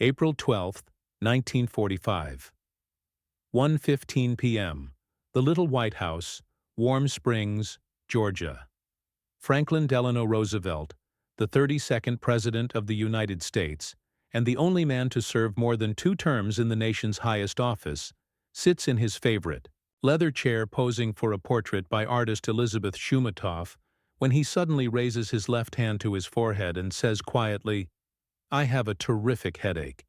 April 12, 1945. 1:15 p.m. The Little White House, Warm Springs, Georgia. Franklin Delano Roosevelt, the 32nd President of the United States, and the only man to serve more than 2 terms in the nation's highest office, sits in his favorite leather chair posing for a portrait by artist Elizabeth Shumatoff when he suddenly raises his left hand to his forehead and says quietly, "I have a terrific headache."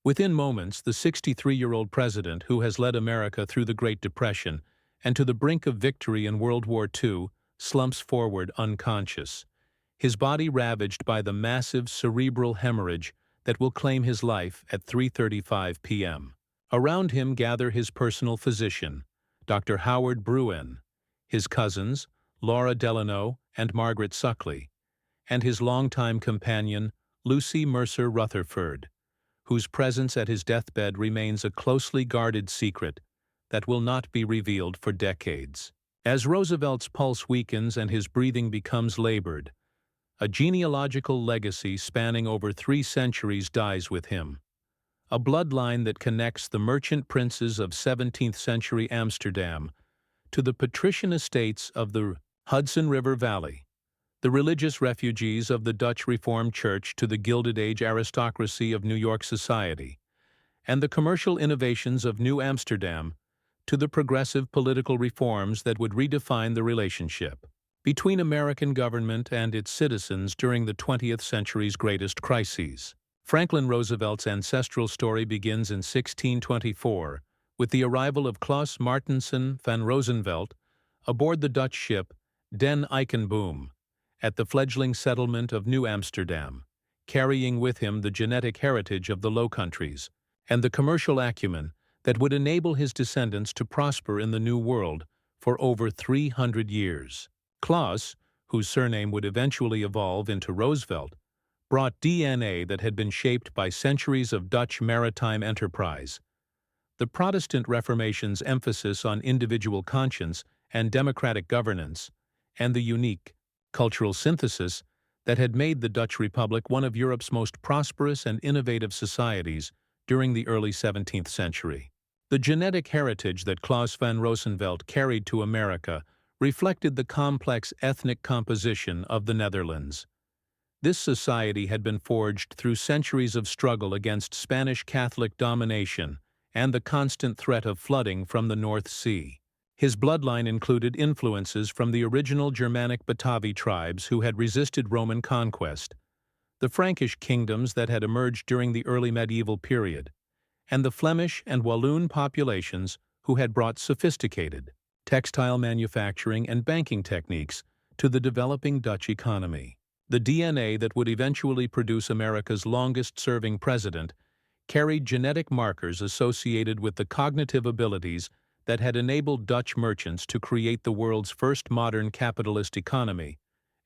Within moments, the 63-year-old president who has led America through the Great Depression and to the brink of victory in World War II slumps forward unconscious, his body ravaged by the massive cerebral hemorrhage that will claim his life at 3:35 p.m. Around him gather his personal physician, Dr. Howard Bruen, his cousins, Laura Delano and Margaret Suckley, and his longtime companion, Lucy Mercer Rutherford, whose presence at his deathbed remains a closely guarded secret that will not be revealed for decades. As Roosevelt's pulse weakens and his breathing becomes labored, a genealogical legacy spanning over 3 centuries dies with him. A bloodline that connects the merchant princes of 17th-century Amsterdam to the patrician estates of the Hudson River Valley, the religious refugees of the Dutch Reformed Church to the Gilded Age aristocracy of New York society, and the commercial innovations of New Amsterdam to the progressive political reforms that would redefine the relationship between American government and its citizens during the 20th century's greatest crises. Franklin Roosevelt's ancestral story begins in 1624 with the arrival of Klaus Martensen van Rosenvelt aboard the Dutch ship Den Eikenboom at the fledgling settlement of New Amsterdam, carrying with him the genetic heritage of the Low Countries and the commercial acumen that would enable his descendants to prosper in the New World for over 300 years. Klaus, whose surname would eventually evolve into Roosevelt, brought DNA that had been shaped by centuries of Dutch maritime enterprise. The Protestant Reformation's emphasis on individual conscience and democratic governance, and the unique cultural synthesis that had made the Dutch Republic one of Europe's most prosperous and innovative societies during the early 17th century. The genetic heritage that Klaus van Rosenvelt carried to America reflected the complex ethnic composition of the Netherlands. This society had been forged through centuries of struggle against Spanish Catholic domination and the constant threat of flooding from the North Sea. His bloodline included influences from the original Germanic Batavi tribes who had resisted Roman conquest, the Frankish kingdoms that had emerged during the early medieval period, and the Flemish and Walloon populations who had brought sophisticated textile manufacturing and banking techniques to the developing Dutch economy. The DNA that would eventually produce America's longest-serving president carried genetic markers associated with the cognitive abilities that had enabled Dutch merchants to create the world's first modern capitalist economy,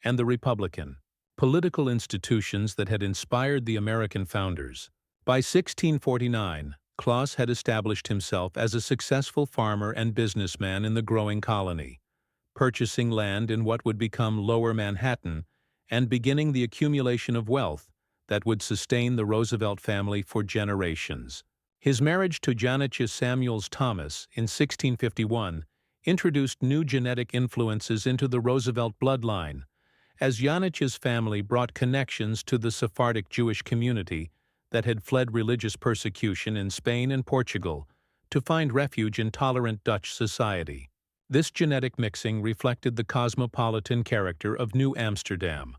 and the Republican political institutions that had inspired the American founders. By 1649, Klaus had established himself as a successful farmer and businessman in the growing colony, purchasing land in what would become Lower Manhattan and beginning the accumulation of wealth that would sustain the Roosevelt family for generations. His marriage to Janetje Samuels Thomas in 1651 introduced new genetic influences into the Roosevelt bloodline, as Janetje's family brought connections to the Sephardic Jewish community that had fled religious persecution in Spain and Portugal to find refuge in tolerant Dutch society. This genetic mixing reflected the cosmopolitan character of New Amsterdam,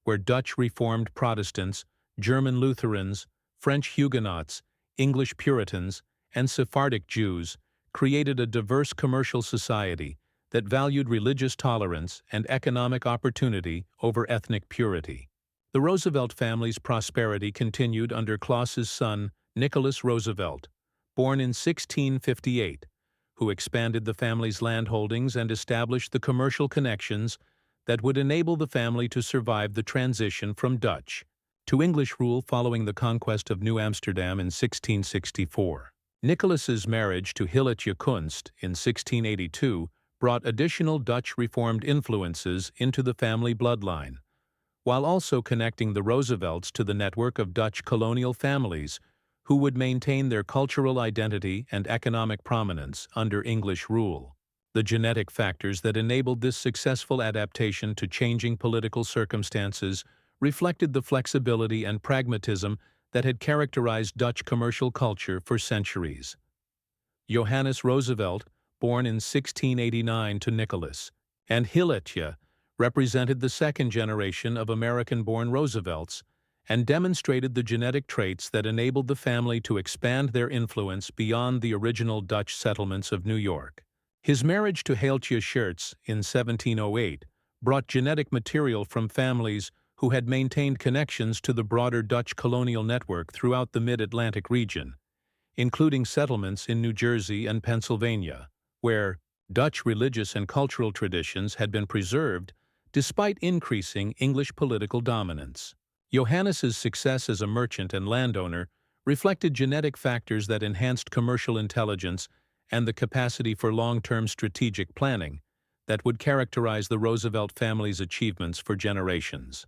where Dutch Reformed Protestants, German Lutherans, French Huguenots, English Puritans, and Sephardic Jews created a diverse commercial society that valued religious tolerance and economic opportunity over ethnic purity. The Roosevelt family's prosperity continued under Klaus's son, Nicholas Roosevelt, born in 1658, who expanded the family's landholdings and established the commercial connections that would enable the family to survive the transition from Dutch to English rule following the conquest of New Amsterdam in 1664. Nicholas's marriage to Hilletje Kunst in 1682 brought additional Dutch Reformed influences into the family bloodline, while also connecting the Roosevelts to the network of Dutch colonial families who would maintain their cultural identity and economic prominence under English rule. The genetic factors that enabled this successful adaptation to changing political circumstances reflected the flexibility and pragmatism that had characterized Dutch commercial culture for centuries. Johannes Roosevelt, born in 1689 to Nicholas, and Hilletje, represented the second generation of American-born Roosevelts and demonstrated the genetic traits that enabled the family to expand their influence beyond the original Dutch settlements of New York. His marriage to Hilletje Schertz in 1708 brought genetic material from families who had maintained connections to the broader Dutch colonial network throughout the mid-Atlantic region, including settlements in New Jersey and Pennsylvania, where Dutch religious and cultural traditions had been preserved despite increasing English political dominance. Johannes's success as a merchant and landowner reflected genetic factors that enhanced commercial intelligence and the capacity for long-term strategic planning that would characterize the Roosevelt family's achievements for generations.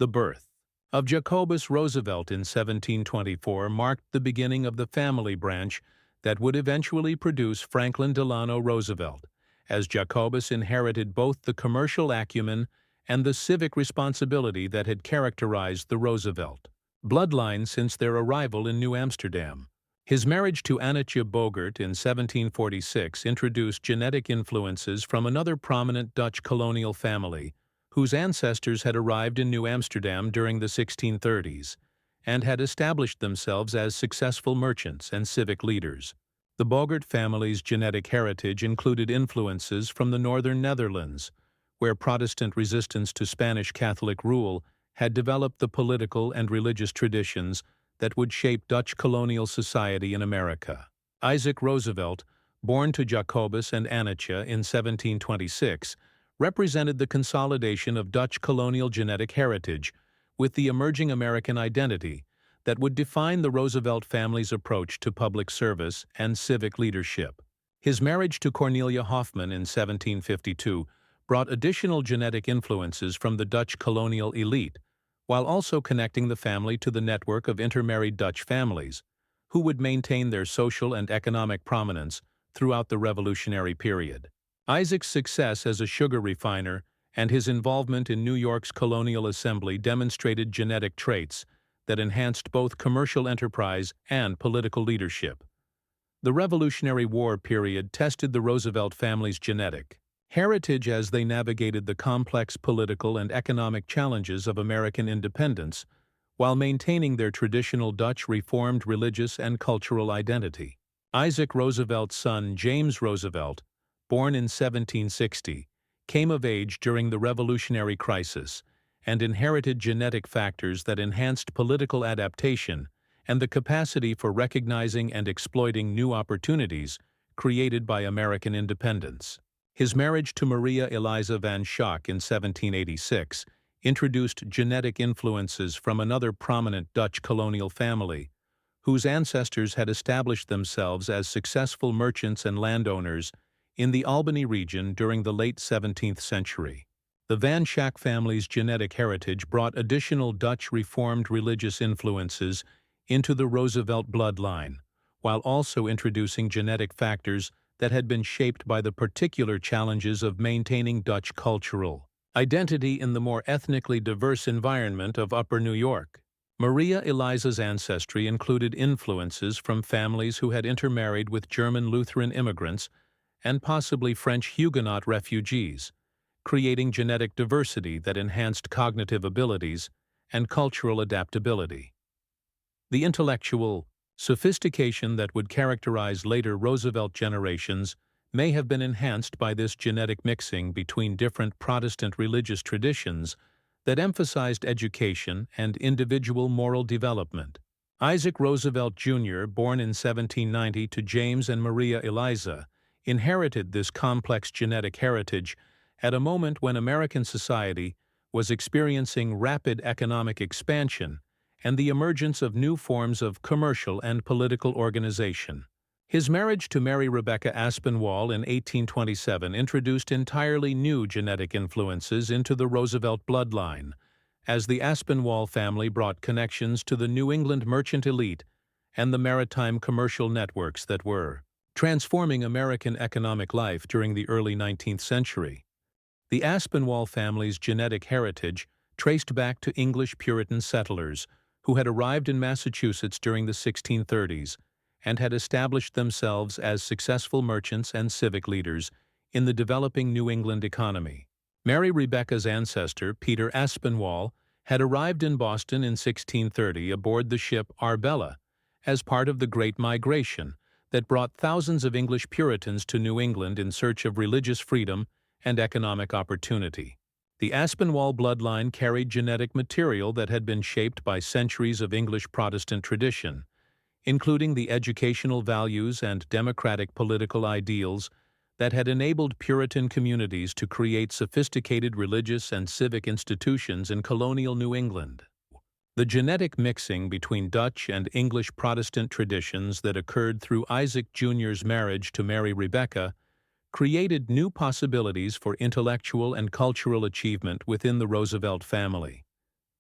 The birth of Jacobus Roosevelt in 1724 marked the beginning of the family branch that would eventually produce Franklin Delano Roosevelt, as Jacobus inherited both the commercial acumen and the civic responsibility that had characterized the Roosevelt bloodline since their arrival in New Amsterdam. His marriage to Annetje Bogert in 1746 introduced genetic influences from another prominent Dutch colonial family, whose ancestors had arrived in New Amsterdam during the 1630s and had established themselves as successful merchants and civic leaders. The Bogert family's genetic heritage included influences from the northern Netherlands, where Protestant resistance to Spanish Catholic rule had developed the political and religious traditions that would shape Dutch colonial society in America. Isaac Roosevelt, born to Jacobus and Annetje in 1726, represented the consolidation of Dutch colonial genetic heritage with the emerging American identity that would define the Roosevelt family's approach to public service and civic leadership. His marriage to Cornelia Hoffman in 1752 brought additional genetic influences from the Dutch colonial elite, while also connecting the family to the network of intermarried Dutch families, who would maintain their social and economic prominence throughout the Revolutionary period. Isaac's success as a sugar refiner and his involvement in New York's colonial assembly demonstrated genetic traits that enhanced both commercial enterprise and political leadership. The Revolutionary War period tested the Roosevelt family's genetic heritage as they navigated the complex political and economic challenges of American independence while maintaining their traditional Dutch Reformed religious and cultural identity. Isaac Roosevelt's son, James Roosevelt, born in 1760, came of age during the Revolutionary crisis and inherited genetic factors that enhanced political adaptation and the capacity for recognizing and exploiting new opportunities created by American independence. His marriage to Maria Eliza van Schaik in 1786 introduced genetic influences from another prominent Dutch colonial family, whose ancestors had established themselves as successful merchants and landowners in the Albany region during the late 17th century. The Van Schaik family's genetic heritage brought additional Dutch Reformed religious influences into the Roosevelt bloodline, while also introducing genetic factors that had been shaped by the particular challenges of maintaining Dutch cultural identity in the more ethnically diverse environment of Upper New York. Maria Eliza's ancestry included influences from families who had intermarried with German Lutheran immigrants and possibly French Huguenot refugees, creating genetic diversity that enhanced cognitive abilities and cultural adaptability. The intellectual sophistication that would characterize later Roosevelt generations may have been enhanced by this genetic mixing between different Protestant religious traditions that emphasized education and individual moral development. Isaac Roosevelt Jr., born in 1790 to James and Maria Eliza, inherited this complex genetic heritage at a moment when American society was experiencing rapid economic expansion and the emergence of new forms of commercial and political organization. His marriage to Mary Rebecca Aspinwall in 1827 introduced entirely new genetic influences into the Roosevelt bloodline, as the Aspinwall family brought connections to the New England merchant elite and the maritime commercial networks that were transforming American economic life during the early 19th century. The Aspinwall family's genetic heritage traced back to English Puritan settlers who had arrived in Massachusetts during the 1630s and had established themselves as successful merchants and civic leaders in the developing New England economy. Mary Rebecca's ancestor, Peter Aspinwall, had arrived in Boston in 1630 aboard the ship Arbella as part of the Great Migration that brought thousands of English Puritans to New England in search of religious freedom and economic opportunity. The Aspinwall bloodline carried genetic material that had been shaped by centuries of English Protestant tradition, including the educational values and democratic political ideals that had enabled Puritan communities to create sophisticated religious and civic institutions in colonial New England. The genetic mixing between Dutch and English Protestant traditions that occurred through Isaac Jr.'s marriage to Mary Rebecca created new possibilities for intellectual and cultural achievement within the Roosevelt family.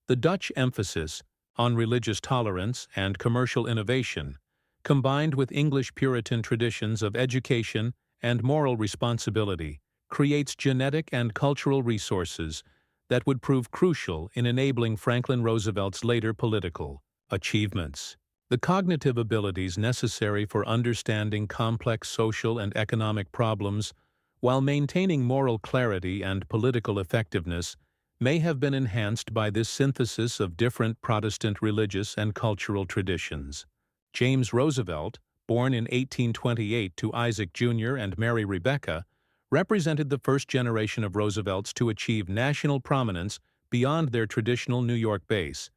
The Dutch emphasis on religious tolerance and commercial innovation, combined with English Puritan traditions of education and moral responsibility, creates genetic and cultural resources that would prove crucial in enabling Franklin Roosevelt's later political achievements. The cognitive abilities necessary for understanding complex social and economic problems while maintaining moral clarity and political effectiveness may have been enhanced by this synthesis of different Protestant religious and cultural traditions. James Roosevelt, born in 1828 to Isaac Jr. and Mary Rebecca, represented the first generation of Roosevelts to achieve national prominence beyond their traditional New York base,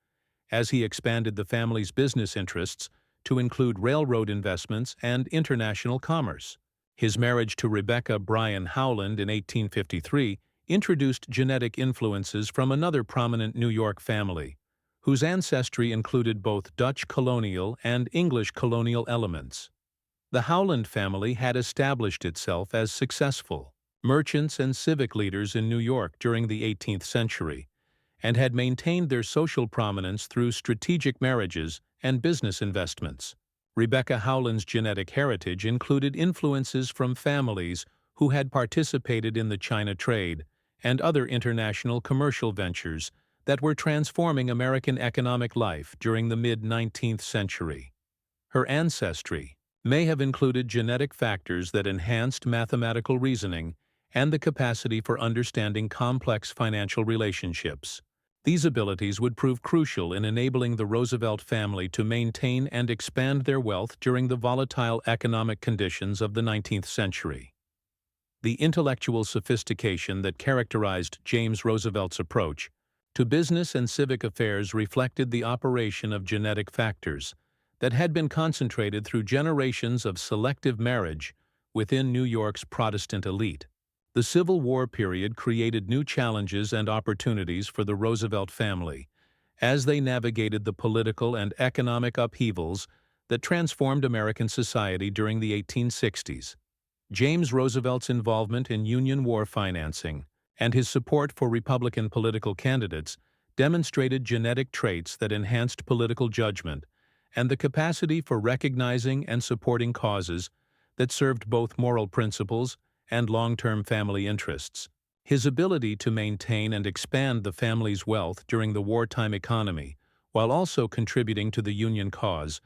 as he expanded the family's business interests to include railroad investments and international commerce. His marriage to Rebecca Bryan Howland in 1853 introduced genetic influences from another prominent New York family, whose ancestry included both Dutch colonial and English colonial elements. The Howland family had established itself as successful merchants and civic leaders in New York during the 18th century, and had maintained their social prominence through strategic marriages and business investments. Rebecca Howland's genetic heritage included influences from families who had participated in the China trade and other international commercial ventures that were transforming American economic life during the mid-19th century. Her ancestry may have included genetic factors that enhanced mathematical reasoning and the capacity for understanding complex financial relationships. These abilities would prove crucial in enabling the Roosevelt family to maintain and expand their wealth during the volatile economic conditions of the 19th century. The intellectual sophistication that characterized James Roosevelt's approach to business and civic affairs reflected the operation of genetic factors that had been concentrated through generations of selective marriage within New York's Protestant elite. The Civil War period created new challenges and opportunities for the Roosevelt family as they navigated the political and economic upheavals that transformed American society during the 1860s. James Roosevelt's involvement in Union war financing and his support for Republican political candidates demonstrated genetic traits that enhanced political judgment and the capacity for recognizing and supporting causes that served both moral principles and long-term family interests. His ability to maintain and expand the family's wealth during the wartime economy, while also contributing to the Union cause,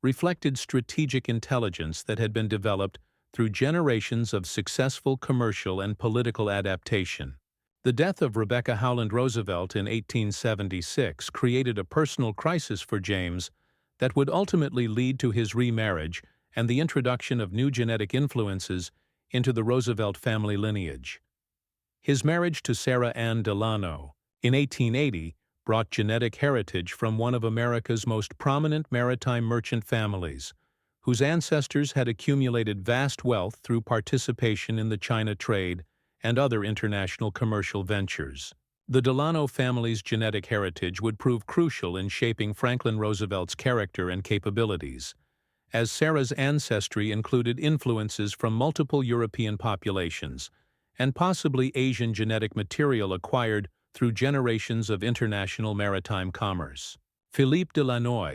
reflected strategic intelligence that had been developed through generations of successful commercial and political adaptation. The death of Rebecca Howland Roosevelt in 1876 created a personal crisis for James that would ultimately lead to his remarriage and the introduction of new genetic influences into the Roosevelt family lineage. His marriage to Sarah Ann Delano in 1880 brought genetic heritage from one of America's most prominent maritime merchant families, whose ancestors had accumulated vast wealth through participation in the China trade and other international commercial ventures. The Delano family's genetic heritage would prove crucial in shaping Franklin Roosevelt's character and capabilities, as Sarah's ancestry included influences from multiple European populations and possibly Asian genetic material acquired through generations of international maritime commerce. Philippe Delano,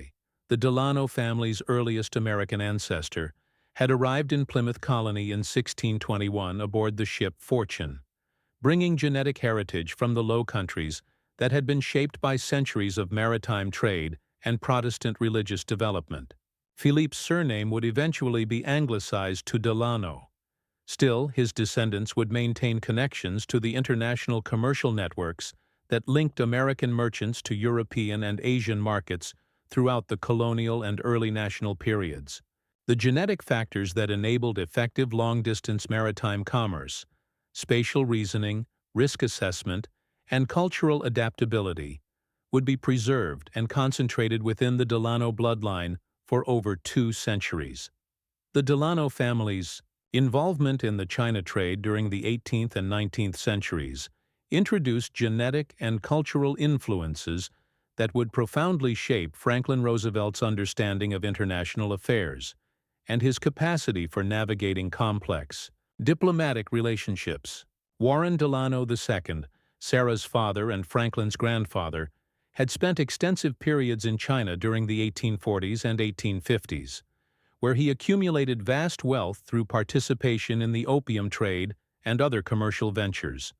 the Delano family's earliest American ancestor, had arrived in Plymouth Colony in 1621 aboard the ship Fortune, bringing genetic heritage from the Low Countries that had been shaped by centuries of maritime trade and Protestant religious development. Philippe's surname would eventually be anglicized to Delano. Still, his descendants would maintain connections to the international commercial networks that linked American merchants to European and Asian markets throughout the colonial and early national periods. The genetic factors that enabled effective long-distance maritime commerce, spatial reasoning, risk assessment, and cultural adaptability would be preserved and concentrated within the Delano bloodline for over 2 centuries. The Delano family's involvement in the China trade during the 18th and 19th centuries introduced genetic and cultural influences that would profoundly shape Franklin Roosevelt's understanding of international affairs and his capacity for navigating complex diplomatic relationships. Warren Delano II, Sarah's father and Franklin's grandfather, had spent extensive periods in China during the 1840s and 1850s, where he accumulated vast wealth through participation in the opium trade and other commercial ventures.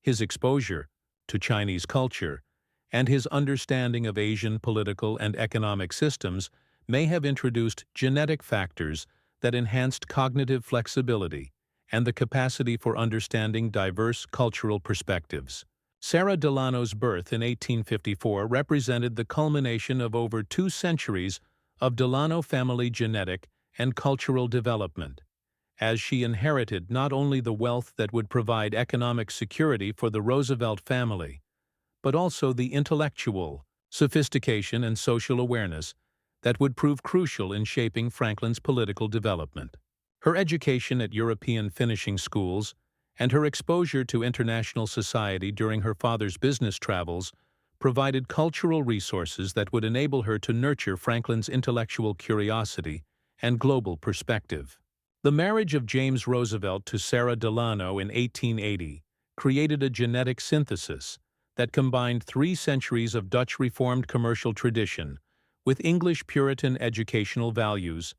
His exposure to Chinese culture and his understanding of Asian political and economic systems may have introduced genetic factors that enhanced cognitive flexibility and the capacity for understanding diverse cultural perspectives. Sarah Delano's birth in 1854 represented the culmination of over 2 centuries of Delano family genetic and cultural development, as she inherited not only the wealth that would provide economic security for the Roosevelt family, but also the intellectual sophistication and social awareness that would prove crucial in shaping Franklin's political development. Her education at European finishing schools and her exposure to international society during her father's business travels provided cultural resources that would enable her to nurture Franklin's intellectual curiosity and global perspective. The marriage of James Roosevelt to Sarah Delano in 1880 created a genetic synthesis that combined 3 centuries of Dutch Reformed commercial tradition with English Puritan educational values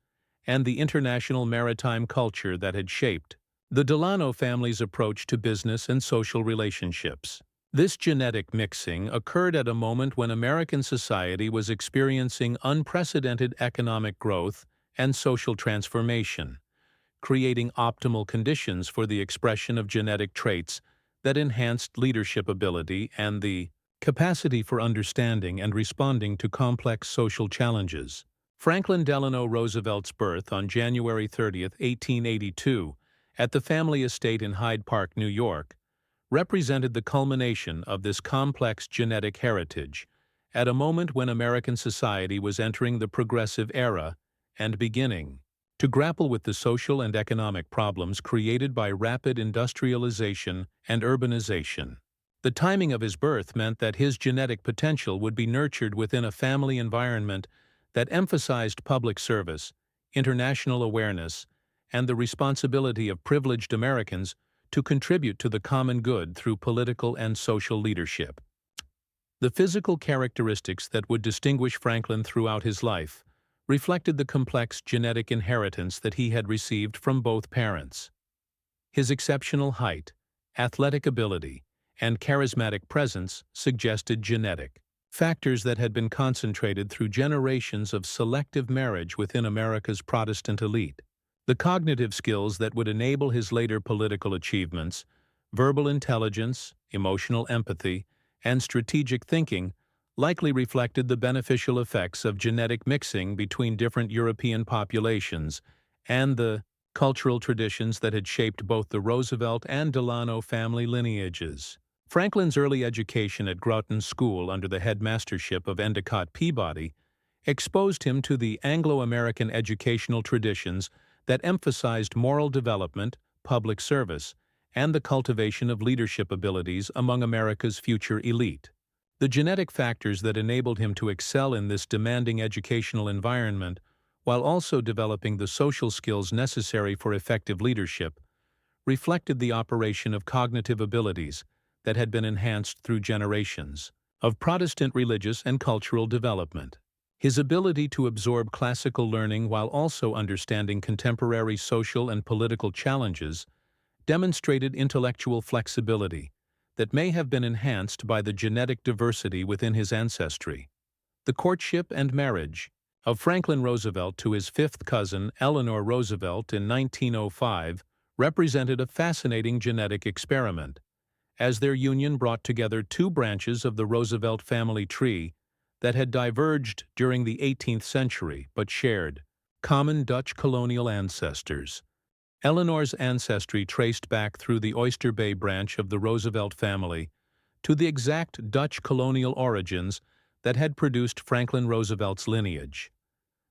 and the international maritime culture that had shaped the Delano family's approach to business and social relationships. This genetic mixing occurred at a moment when American society was experiencing unprecedented economic growth and social transformation, creating optimal conditions for the expression of genetic traits that enhanced leadership ability and the capacity for understanding and responding to complex social challenges. Franklin Delano Roosevelt's birth on January 30, 1882, at the family estate in Hyde Park, New York, represented the culmination of this complex genetic heritage at a moment when American society was entering the progressive era and beginning to grapple with the social and economic problems created by rapid industrialization and urbanization. The timing of his birth meant that his genetic potential would be nurtured within a family environment that emphasized public service, international awareness, and the responsibility of privileged Americans to contribute to the common good through political and social leadership. The physical characteristics that would distinguish Franklin throughout his life reflected the complex genetic inheritance that he had received from both parents. His exceptional height, athletic ability, and charismatic presence suggested genetic factors that had been concentrated through generations of selective marriage within America's Protestant elite. The cognitive skills that would enable his later political achievements, verbal intelligence, emotional empathy, and strategic thinking, likely reflected the beneficial effects of genetic mixing between different European populations and the cultural traditions that had shaped both the Roosevelt and Delano family lineages. Franklin's early education at Groton School under the headmastership of Endicott Peabody exposed him to the Anglo-American educational traditions that emphasized moral development, public service, and the cultivation of leadership abilities among America's future elite. The genetic factors that enabled him to excel in this demanding educational environment, while also developing the social skills necessary for effective leadership, reflected the operation of cognitive abilities that had been enhanced through generations of Protestant religious and cultural development. His ability to absorb classical learning while also understanding contemporary social and political challenges demonstrated intellectual flexibility that may have been enhanced by the genetic diversity within his ancestry. The courtship and marriage of Franklin Roosevelt to his fifth cousin, Eleanor Roosevelt, in 1905 represented a fascinating genetic experiment, as their union brought together two branches of the Roosevelt family tree that had diverged during the 18th century but shared common Dutch colonial ancestors. Eleanor's ancestry traced back through the Oyster Bay branch of the Roosevelt family to the exact Dutch colonial origins that had produced Franklin Roosevelt's lineage.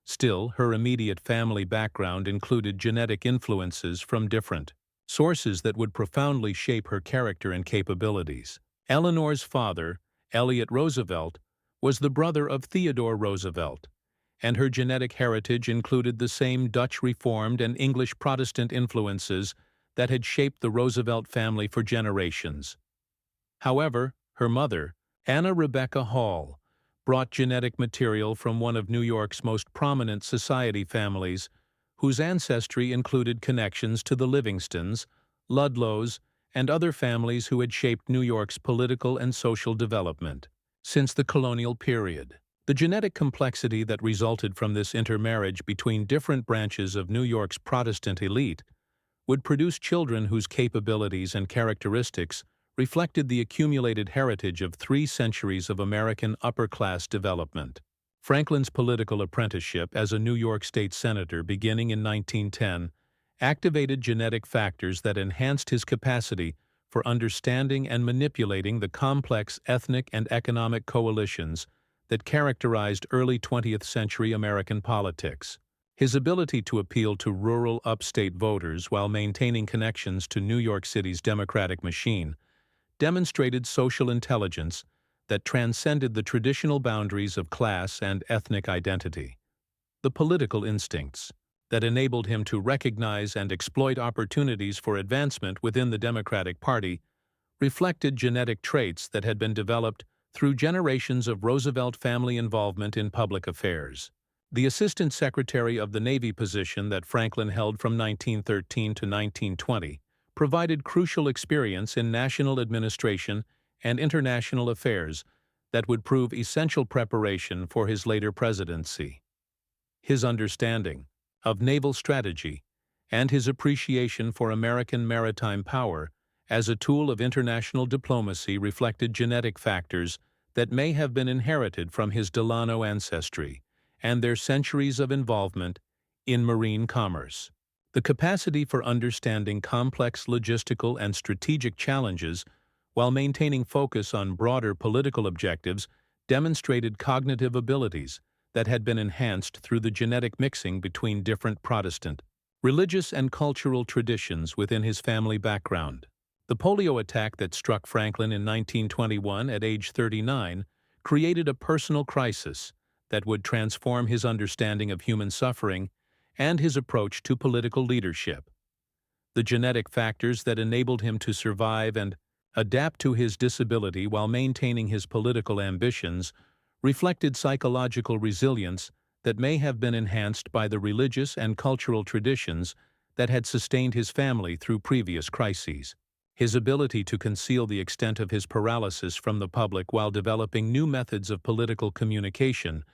Still, her immediate family background included genetic influences from different sources that would profoundly shape her character and capabilities. Eleanor's father, Elliott Roosevelt, was the brother of Theodore Roosevelt, and her genetic heritage included the same Dutch Reformed and English Protestant influences that had shaped the Roosevelt family for generations. However, her mother, Anna Rebecca Hall, brought genetic material from one of New York's most prominent society families, whose ancestry included connections to the Livingstons, Ludlows, and other families who had shaped New York's political and social development since the colonial period. The genetic complexity that resulted from this intermarriage between different branches of New York's Protestant elite would produce children whose capabilities and characteristics reflected the accumulated heritage of 3 centuries of American upper-class development. Franklin's political apprenticeship as a New York State Senator beginning in 1910 activated genetic factors that enhanced his capacity for understanding and manipulating the complex ethnic and economic coalitions that characterized early 20th century American politics. His ability to appeal to rural upstate voters while maintaining connections to New York City's democratic machine demonstrated social intelligence that transcended the traditional boundaries of class and ethnic identity. The political instincts that enabled him to recognize and exploit opportunities for advancement within the Democratic Party reflected genetic traits that had been developed through generations of Roosevelt family involvement in public affairs. The Assistant Secretary of the Navy position that Franklin held from 1913 to 1920 provided crucial experience in national administration and international affairs that would prove essential preparation for his later presidency. His understanding of naval strategy and his appreciation for American maritime power as a tool of international diplomacy reflected genetic factors that may have been inherited from his Delano ancestry and their centuries of involvement in marine commerce. The capacity for understanding complex logistical and strategic challenges while maintaining focus on broader political objectives demonstrated cognitive abilities that had been enhanced through the genetic mixing between different Protestant, religious, and cultural traditions within his family background. The polio attack that struck Franklin in 1921 at age 39 created a personal crisis that would transform his understanding of human suffering and his approach to political leadership. The genetic factors that enabled him to survive and adapt to his disability while maintaining his political ambitions reflected psychological resilience that may have been enhanced by the religious and cultural traditions that had sustained his family through previous crises. His ability to conceal the extent of his paralysis from the public while developing new methods of political communication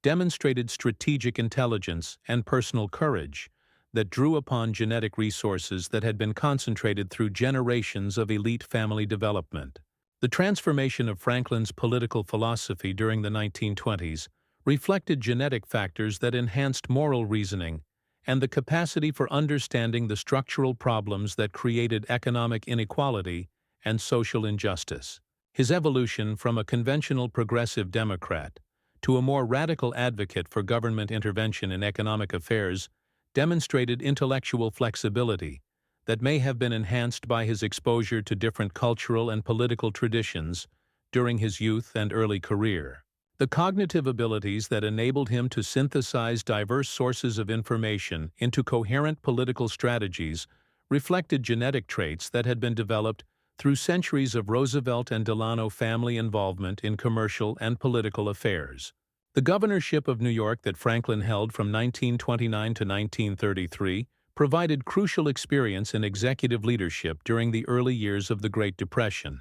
demonstrated strategic intelligence and personal courage that drew upon genetic resources that had been concentrated through generations of elite family development. The transformation of Franklin's political philosophy during the 1920s reflected genetic factors that enhanced moral reasoning and the capacity for understanding the structural problems that created economic inequality and social injustice. His evolution from a conventional progressive Democrat to a more radical advocate for government intervention in economic affairs demonstrated intellectual flexibility that may have been enhanced by his exposure to different cultural and political traditions during his youth and early career. The cognitive abilities that enabled him to synthesize diverse sources of information into coherent political strategies reflected genetic traits that had been developed through centuries of Roosevelt and Delano family involvement in commercial and political affairs. The governorship of New York that Franklin held from 1929 to 1933 provided crucial experience in executive leadership during the early years of the Great Depression,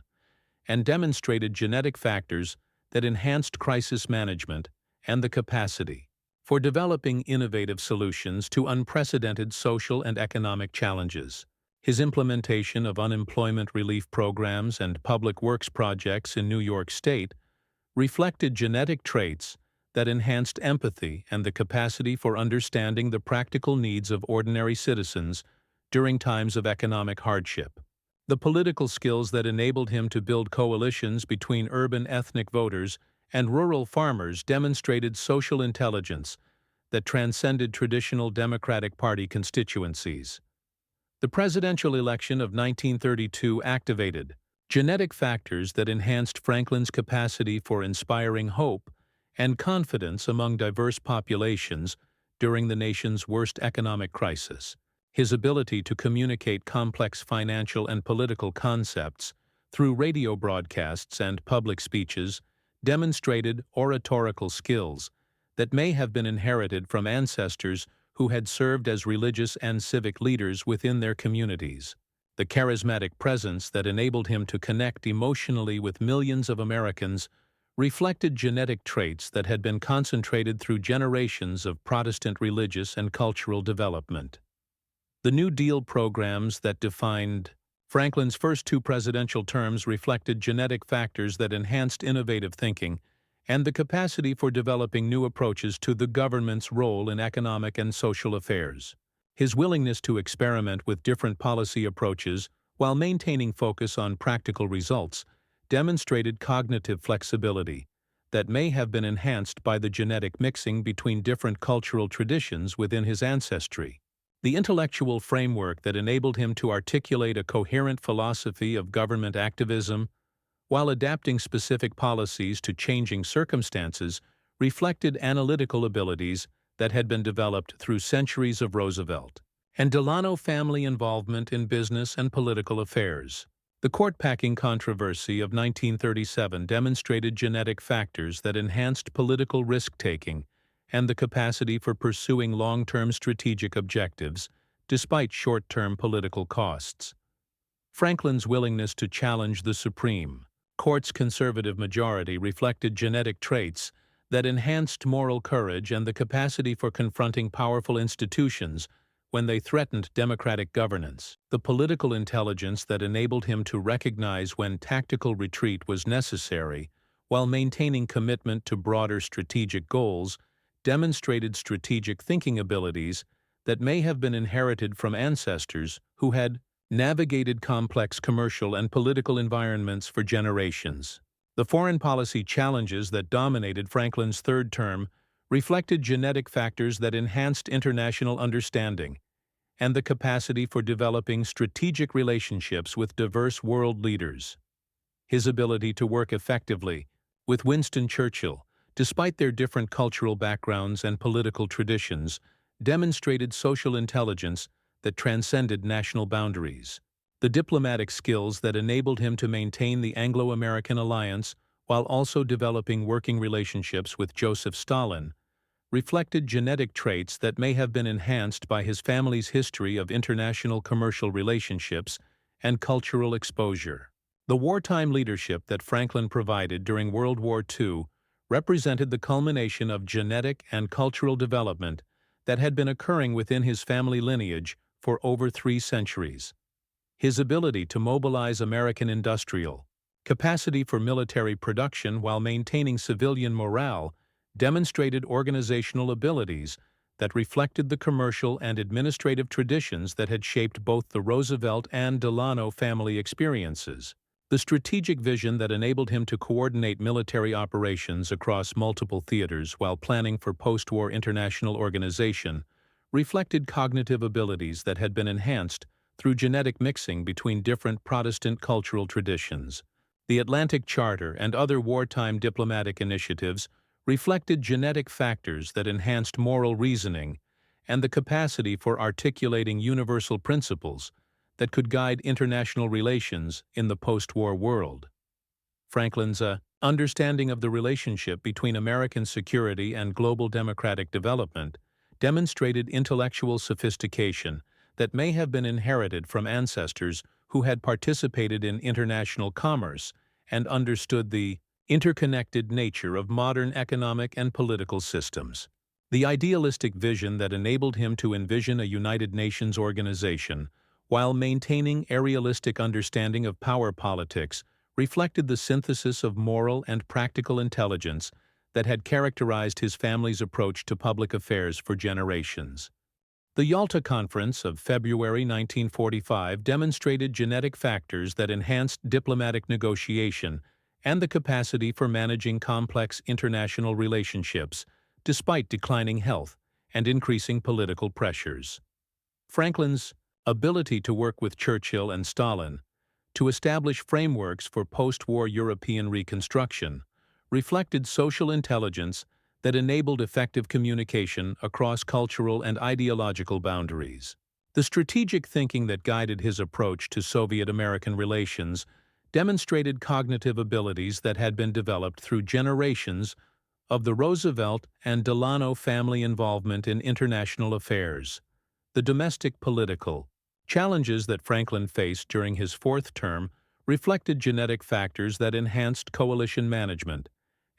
and demonstrated genetic factors that enhanced crisis management and the capacity for developing innovative solutions to unprecedented social and economic challenges. His implementation of unemployment relief programs and public works projects in New York State reflected genetic traits that enhanced empathy and the capacity for understanding the practical needs of ordinary citizens during times of economic hardship. The political skills that enabled him to build coalitions between urban ethnic voters and rural farmers demonstrated social intelligence that transcended traditional Democratic Party constituencies. The presidential election of 1932 activated genetic factors that enhanced Franklin's capacity for inspiring hope and confidence among diverse populations during the nation's worst economic crisis. His ability to communicate complex financial and political concepts through radio broadcasts and public speeches demonstrated oratorical skills that may have been inherited from ancestors who had served as religious and civic leaders within their communities. The charismatic presence that enabled him to connect emotionally with millions of Americans reflected genetic traits that had been concentrated through generations of Protestant religious and cultural development. The New Deal programs that defined Franklin's first two presidential terms reflected genetic factors that enhanced innovative thinking and the capacity for developing new approaches to the government's role in economic and social affairs. His willingness to experiment with different policy approaches while maintaining focus on practical results demonstrated cognitive flexibility that may have been enhanced by the genetic mixing between different cultural traditions within his ancestry. The intellectual framework that enabled him to articulate a coherent philosophy of government activism while adapting specific policies to changing circumstances reflected analytical abilities that had been developed through centuries of Roosevelt and Delano family involvement in business and political affairs. The court-packing controversy of 1937 demonstrated genetic factors that enhanced political risk-taking and the capacity for pursuing long-term strategic objectives, despite short-term political costs. Franklin's willingness to challenge the Supreme Court's conservative majority reflected genetic traits that enhanced moral courage and the capacity for confronting powerful institutions when they threatened democratic governance. The political intelligence that enabled him to recognize when tactical retreat was necessary while maintaining commitment to broader strategic goals demonstrated strategic thinking abilities that may have been inherited from ancestors who had navigated complex commercial and political environments for generations. The foreign policy challenges that dominated Franklin's third term reflected genetic factors that enhanced international understanding and the capacity for developing strategic relationships with diverse world leaders. His ability to work effectively with Winston Churchill, despite their different cultural backgrounds and political traditions, demonstrated social intelligence that transcended national boundaries. The diplomatic skills that enabled him to maintain the Anglo-American alliance while also developing working relationships with Joseph Stalin reflected genetic traits that may have been enhanced by his family's history of international commercial relationships and cultural exposure. The wartime leadership that Franklin provided during World War II represented the culmination of genetic and cultural development that had been occurring within his family lineage for over 3 centuries. His ability to mobilize American industrial capacity for military production while maintaining civilian morale demonstrated organizational abilities that reflected the commercial and administrative traditions that had shaped both the Roosevelt and Delano family experiences. The strategic vision that enabled him to coordinate military operations across multiple theaters while planning for post-war international organization reflected cognitive abilities that had been enhanced through genetic mixing between different Protestant cultural traditions. The Atlantic Charter and other wartime diplomatic initiatives reflected genetic factors that enhanced moral reasoning and the capacity for articulating universal principles that could guide international relations in the post-war world. Franklin's understanding of the relationship between American security and global democratic development demonstrated intellectual sophistication that may have been inherited from ancestors who had participated in international commerce and understood the interconnected nature of modern economic and political systems. The idealistic vision that enabled him to envision a United Nations organization while maintaining a realistic understanding of power politics reflected the synthesis of moral and practical intelligence that had characterized his family's approach to public affairs for generations. The Yalta Conference of February 1945 demonstrated genetic factors that enhanced diplomatic negotiation and the capacity for managing complex international relationships despite declining health and increasing political pressures. Franklin's ability to work with Churchill and Stalin to establish frameworks for post-war European reconstruction reflected social intelligence that enabled effective communication across cultural and ideological boundaries. The strategic thinking that guided his approach to Soviet-American relations demonstrated cognitive abilities that had been developed through generations of the Roosevelt and Delano family involvement in international affairs. The domestic political challenges that Franklin faced during his fourth term reflected genetic factors that enhanced coalition management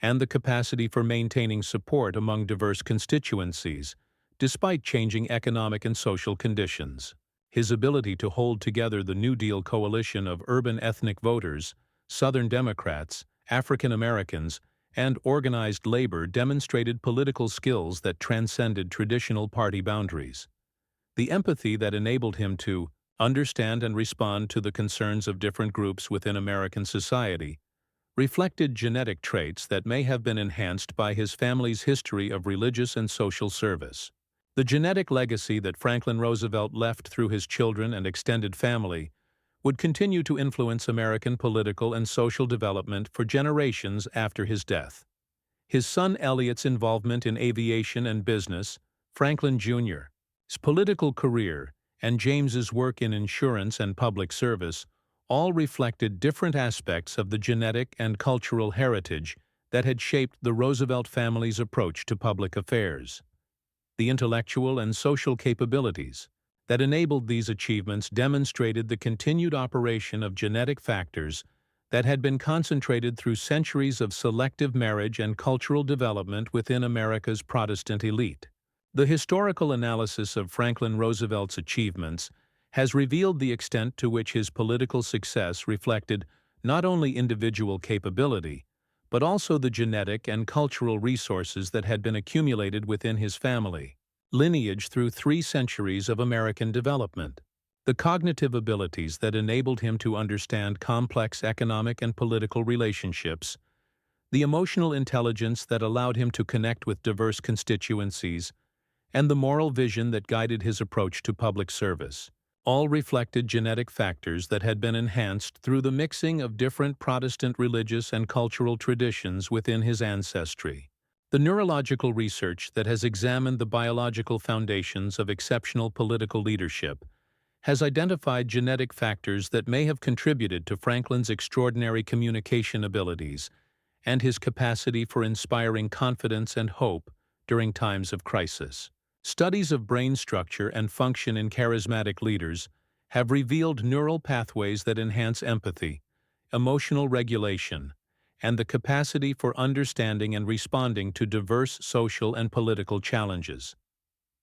and the capacity for maintaining support among diverse constituencies, despite changing economic and social conditions. His ability to hold together the New Deal coalition of urban ethnic voters, Southern Democrats, African Americans, and organized labor demonstrated political skills that transcended traditional party boundaries. The empathy that enabled him to understand and respond to the concerns of different groups within American society reflected genetic traits that may have been enhanced by his family's history of religious and social service. The genetic legacy that Franklin Roosevelt left through his children and extended family would continue to influence American political and social development for generations after his death. His son Elliot's involvement in aviation and business, Franklin Jr.'s political career, and James's work in insurance and public service all reflected different aspects of the genetic and cultural heritage that had shaped the Roosevelt family's approach to public affairs. The intellectual and social capabilities that enabled these achievements demonstrated the continued operation of genetic factors that had been concentrated through centuries of selective marriage and cultural development within America's Protestant elite. The historical analysis of Franklin Roosevelt's achievements has revealed the extent to which his political success reflected not only individual capability, but also the genetic and cultural resources that had been accumulated within his family lineage through 3 centuries of American development. The cognitive abilities that enabled him to understand complex economic and political relationships, the emotional intelligence that allowed him to connect with diverse constituencies, and the moral vision that guided his approach to public service all reflected genetic factors that had been enhanced through the mixing of different Protestant religious and cultural traditions within his ancestry. The neurological research that has examined the biological foundations of exceptional political leadership has identified genetic factors that may have contributed to Franklin's extraordinary communication abilities and his capacity for inspiring confidence and hope during times of crisis. Studies of brain structure and function in charismatic leaders have revealed neural pathways that enhance empathy, emotional regulation, and the capacity for understanding and responding to diverse social and political challenges.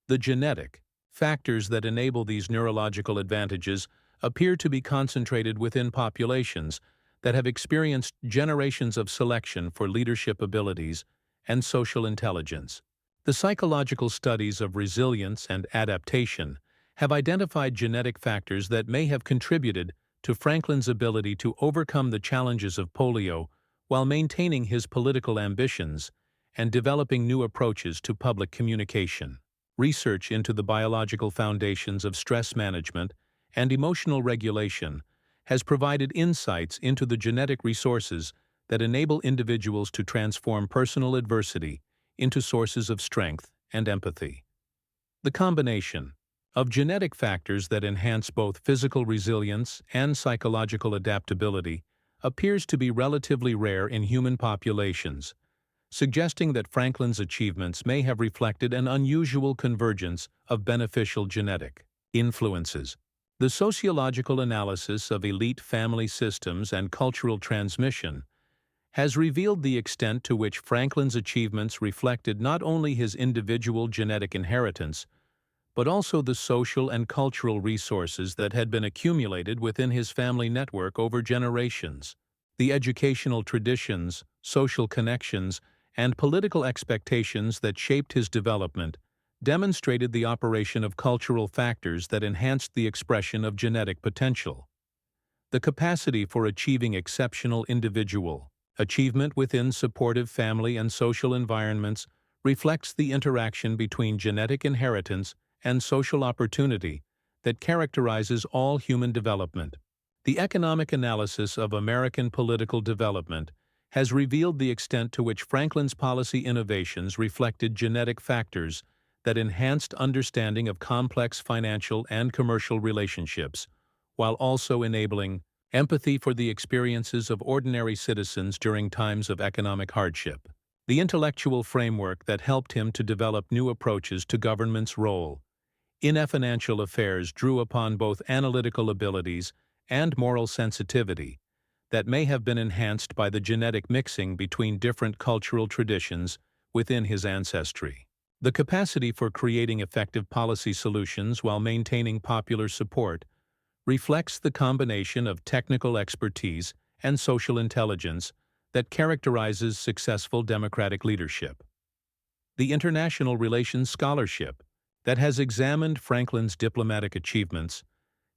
The genetic factors that enable these neurological advantages appear to be concentrated within populations that have experienced generations of selection for leadership abilities and social intelligence. The psychological studies of resilience and adaptation have identified genetic factors that may have contributed to Franklin's ability to overcome the challenges of polio while maintaining his political ambitions and developing new approaches to public communication. Research into the biological foundations of stress management and emotional regulation has provided insights into the genetic resources that enable individuals to transform personal adversity into sources of strength and empathy. The combination of genetic factors that enhance both physical resilience and psychological adaptability appears to be relatively rare in human populations, suggesting that Franklin's achievements may have reflected an unusual convergence of beneficial genetic influences. The sociological analysis of elite family systems and cultural transmission has revealed the extent to which Franklin's achievements reflected not only his individual genetic inheritance, but also the social and cultural resources that had been accumulated within his family network over generations. The educational traditions, social connections, and political expectations that shaped his development demonstrated the operation of cultural factors that enhanced the expression of genetic potential. The capacity for achieving exceptional individual achievement within supportive family and social environments reflects the interaction between genetic inheritance and social opportunity that characterizes all human development. The economic analysis of American political development has revealed the extent to which Franklin's policy innovations reflected genetic factors that enhanced understanding of complex financial and commercial relationships, while also enabling empathy for the experiences of ordinary citizens during times of economic hardship. The intellectual framework that helped him to develop new approaches to government's role in financial affairs drew upon both analytical abilities and moral sensitivity that may have been enhanced by the genetic mixing between different cultural traditions within his ancestry. The capacity for creating effective policy solutions while maintaining popular support reflects the combination of technical expertise and social intelligence that characterizes successful democratic leadership. The international relations scholarship that has examined Franklin's diplomatic achievements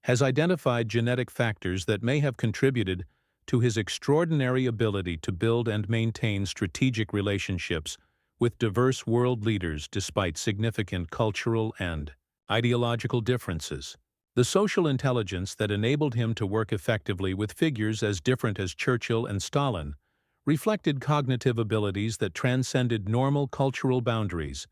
has identified genetic factors that may have contributed to his extraordinary ability to build and maintain strategic relationships with diverse world leaders despite significant cultural and ideological differences. The social intelligence that enabled him to work effectively with figures as different as Churchill and Stalin reflected cognitive abilities that transcended normal cultural boundaries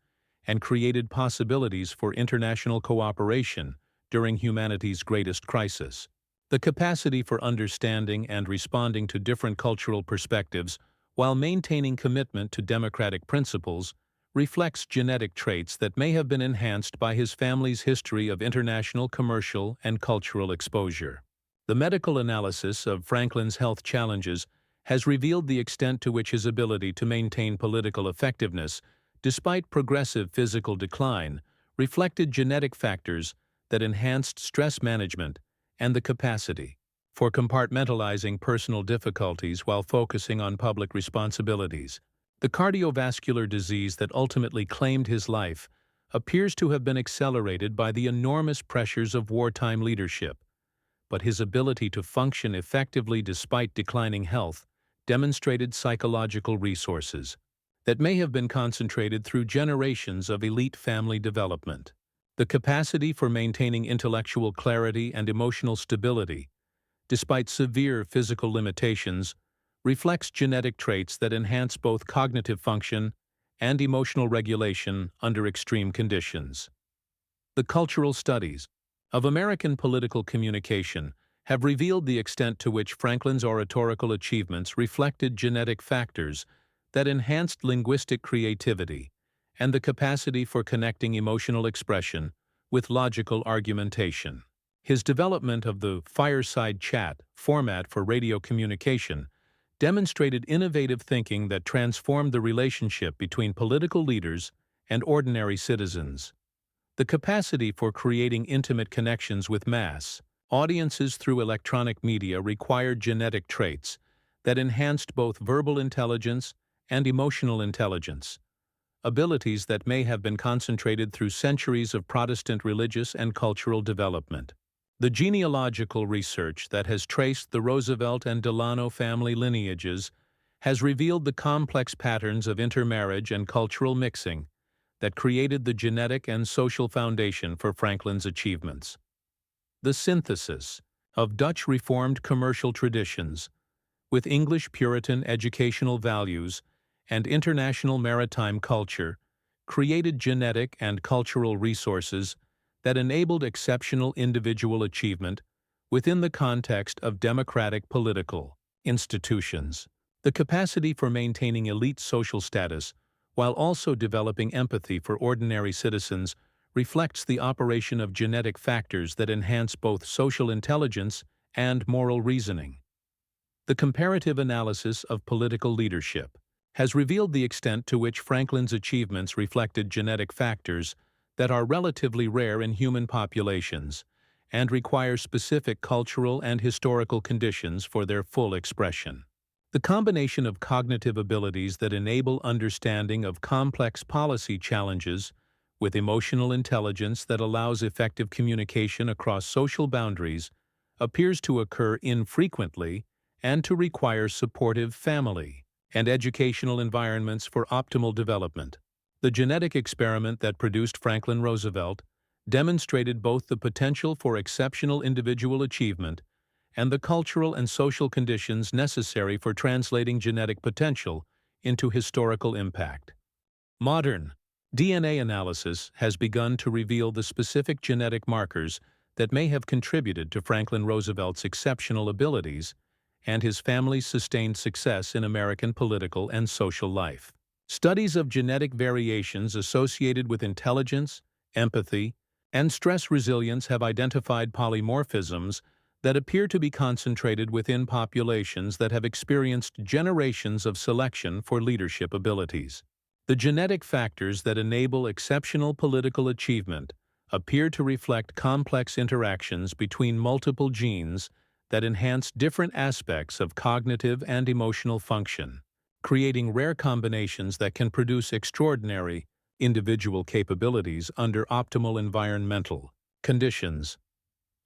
and created possibilities for international cooperation during humanity's greatest crisis. The capacity for understanding and responding to different cultural perspectives while maintaining commitment to democratic principles reflects genetic traits that may have been enhanced by his family's history of international commercial and cultural exposure. The medical analysis of Franklin's health challenges has revealed the extent to which his ability to maintain political effectiveness, despite progressive physical decline, reflected genetic factors that enhanced stress management and the capacity for compartmentalizing personal difficulties while focusing on public responsibilities. The cardiovascular disease that ultimately claimed his life appears to have been accelerated by the enormous pressures of wartime leadership, but his ability to function effectively despite declining health demonstrated psychological resources that may have been concentrated through generations of elite family development. The capacity for maintaining intellectual clarity and emotional stability, despite severe physical limitations, reflects genetic traits that enhance both cognitive function and emotional regulation under extreme conditions. The cultural studies of American political communication have revealed the extent to which Franklin's oratorical achievements reflected genetic factors that enhanced linguistic creativity and the capacity for connecting emotional expression with logical argumentation. His development of the fireside chat format for radio communication demonstrated innovative thinking that transformed the relationship between political leaders and ordinary citizens. The capacity for creating intimate connections with mass audiences through electronic media required genetic traits that enhanced both verbal intelligence and emotional intelligence, abilities that may have been concentrated through centuries of Protestant religious and cultural development. The genealogical research that has traced the Roosevelt and Delano family lineages has revealed the complex patterns of intermarriage and cultural mixing that created the genetic and social foundation for Franklin's achievements. The synthesis of Dutch Reformed commercial traditions with English Puritan educational values and international maritime culture created genetic and cultural resources that enabled exceptional individual achievement within the context of democratic political institutions. The capacity for maintaining elite social status while also developing empathy for ordinary citizens reflects the operation of genetic factors that enhance both social intelligence and moral reasoning. The comparative analysis of political leadership has revealed the extent to which Franklin's achievements reflected genetic factors that are relatively rare in human populations and require specific cultural and historical conditions for their full expression. The combination of cognitive abilities that enable understanding of complex policy challenges with emotional intelligence that allows effective communication across social boundaries appears to occur infrequently and to require supportive family and educational environments for optimal development. The genetic experiment that produced Franklin Roosevelt demonstrated both the potential for exceptional individual achievement and the cultural and social conditions necessary for translating genetic potential into historical impact. Modern DNA analysis has begun to reveal the specific genetic markers that may have contributed to Franklin Roosevelt's exceptional abilities and his family's sustained success in American political and social life. Studies of genetic variations associated with intelligence, empathy, and stress resilience have identified polymorphisms that appear to be concentrated within populations that have experienced generations of selection for leadership abilities. The genetic factors that enable exceptional political achievement appear to reflect complex interactions between multiple genes that enhance different aspects of cognitive and emotional function, creating rare combinations that can produce extraordinary individual capabilities under optimal environmental conditions.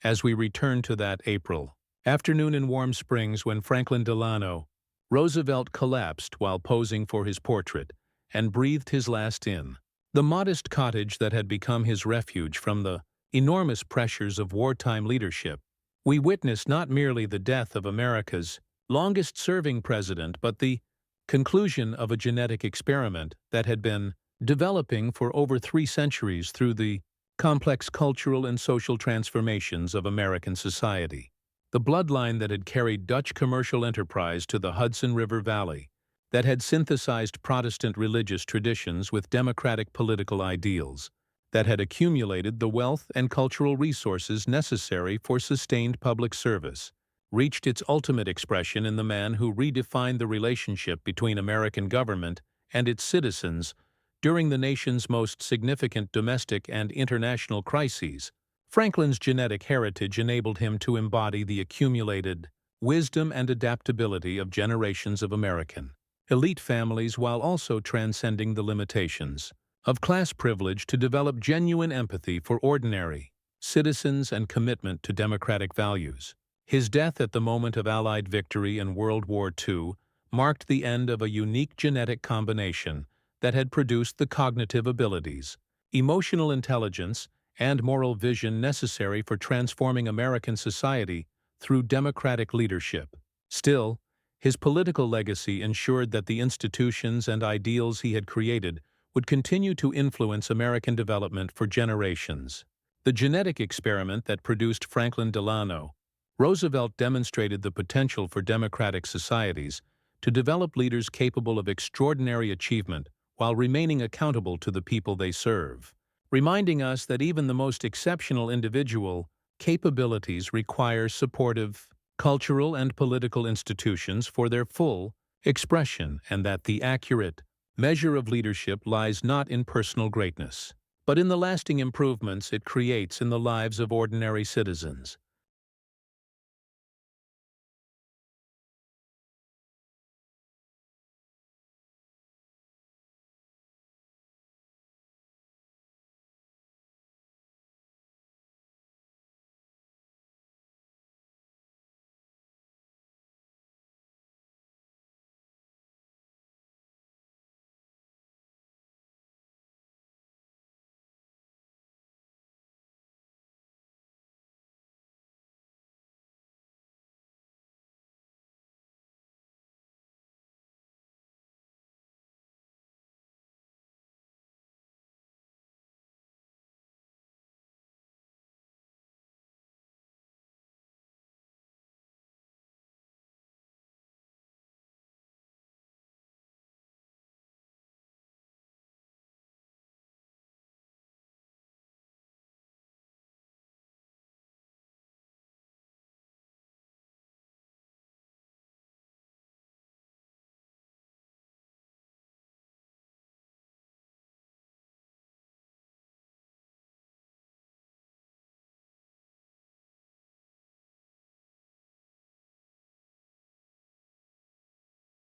As we return to that April afternoon in Warm Springs when Franklin Delano Roosevelt collapsed while posing for his portrait and breathed his last in, the modest cottage that had become his refuge from the enormous pressures of wartime leadership, we witnessed not merely the death of America's longest-serving president, but the conclusion of a genetic experiment that had been developing for over 3 centuries through the complex cultural and social transformations of American society. The bloodline that had carried Dutch commercial enterprise to the Hudson River Valley, that had synthesized Protestant religious traditions with democratic political ideals, that had accumulated the wealth and cultural resources necessary for sustained public service, reached its ultimate expression in the man who redefined the relationship between American government and its citizens during the nation's most significant domestic and international crises. Franklin's genetic heritage enabled him to embody the accumulated wisdom and adaptability of generations of American elite families while also transcending the limitations of class privilege to develop genuine empathy for ordinary citizens and commitment to democratic values. His death at the moment of Allied victory in World War II marked the end of a unique genetic combination that had produced the cognitive abilities, emotional intelligence, and moral vision necessary for transforming American society through democratic leadership. Still, his political legacy ensured that the institutions and ideals he had created would continue to influence American development for generations. The genetic experiment that produced Franklin Delano Roosevelt demonstrated the potential for democratic societies to develop leaders capable of extraordinary achievement while remaining accountable to the people they serve, reminding us that even the most exceptional individual capabilities require supportive cultural and political institutions for their full expression, and that the accurate measure of leadership lies not in personal greatness, but in the lasting improvements it creates in the lives of ordinary citizens.